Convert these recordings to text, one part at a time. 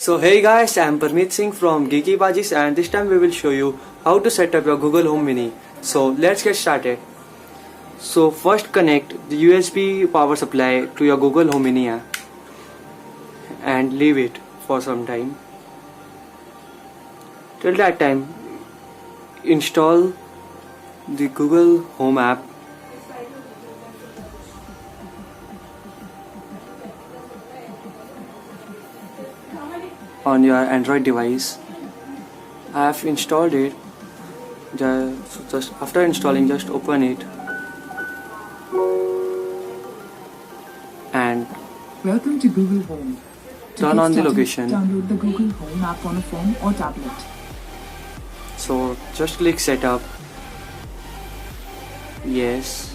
So hey guys, I'm Parmeet Singh from Geeky Pajis and this time we will show you how to set up your Google Home Mini. So let's get started. So first connect the USB power supply to your Google Home Mini app and leave it for some time. Till that time, install the Google Home app on your Android device. I have installed it. Just after installing, just open it and Welcome to Google Home. To turn get on the started, location. Download the Google Home app on a phone or tablet. So just click setup. Yes.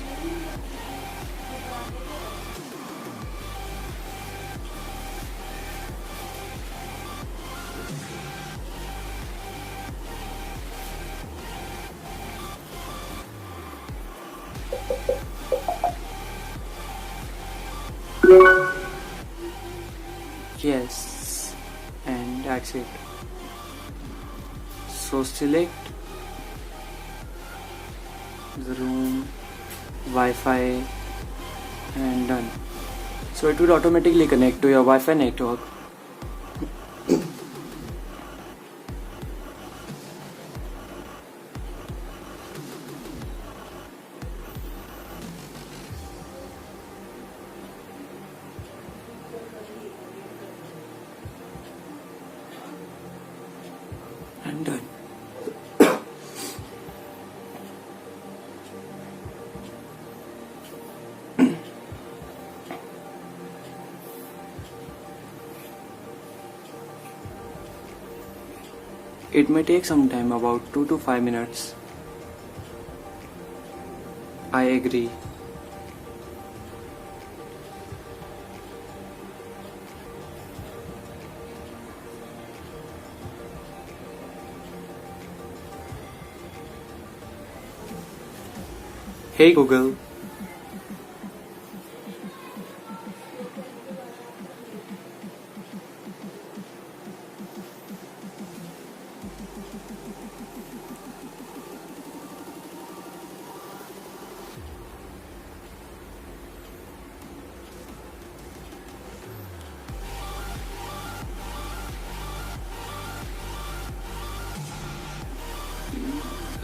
Yes, and that's it. So select the room, Wi-Fi, and done. So it will automatically connect to your Wi-Fi network. And done. It may take some time, about 2 to 5 minutes. I agree. Hey Google.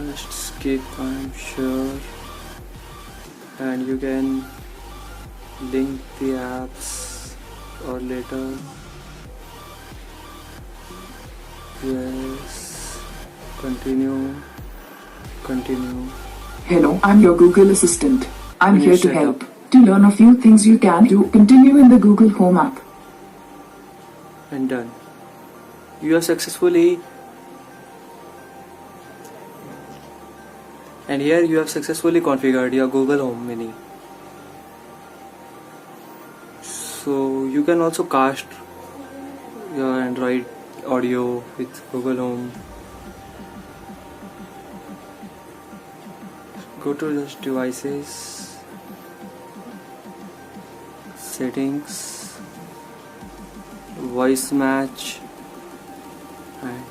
Just skip, I'm sure, and you can link the apps or later. Yes, continue. Hello, I'm your Google Assistant. I'm Finish here to setup. help. To learn a few things you can do, continue in the Google Home app. And done. You are successfully, and here you have successfully configured your Google Home Mini. So you can also cast your Android audio with Google Home. Go to just devices, settings, voice match, and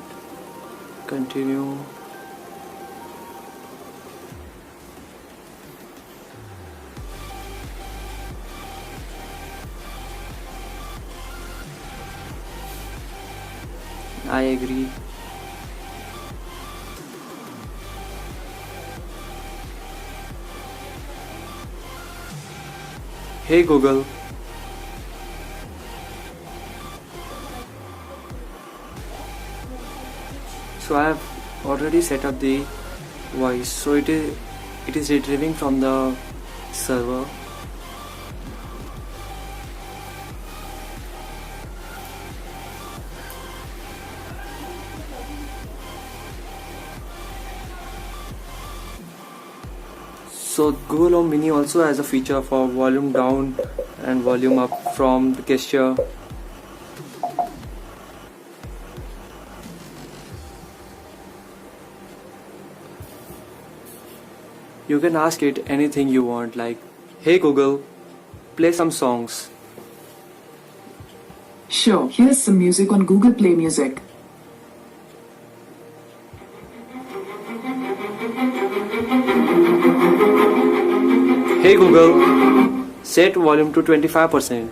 continue. I agree. Hey Google. So I have already set up the voice. So it is retrieving from the server. So Google Home Mini also has a feature for volume down and volume up from the gesture. You can ask it anything you want, like, hey Google, play some songs. Sure, here's some music on Google Play Music. Hey Google, set volume to 25%.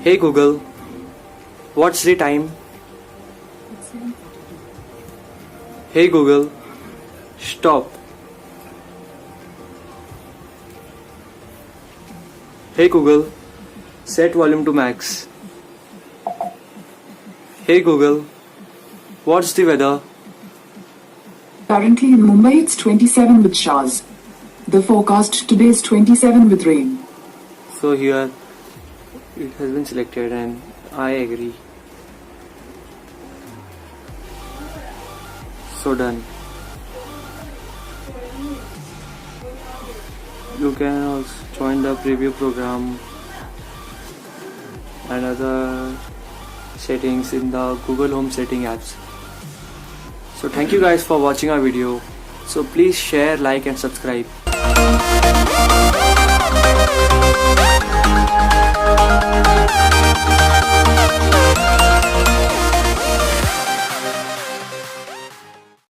Hey Google, what's the time? Hey Google, stop. Hey Google, set volume to max. Hey Google, what's the weather? Currently in Mumbai it's 27 with showers. The forecast today is 27 with rain. So here it has been selected and I agree. So done. You can also join the preview program and other settings in the Google Home setting apps. So thank you guys for watching our video. So please share, like and subscribe.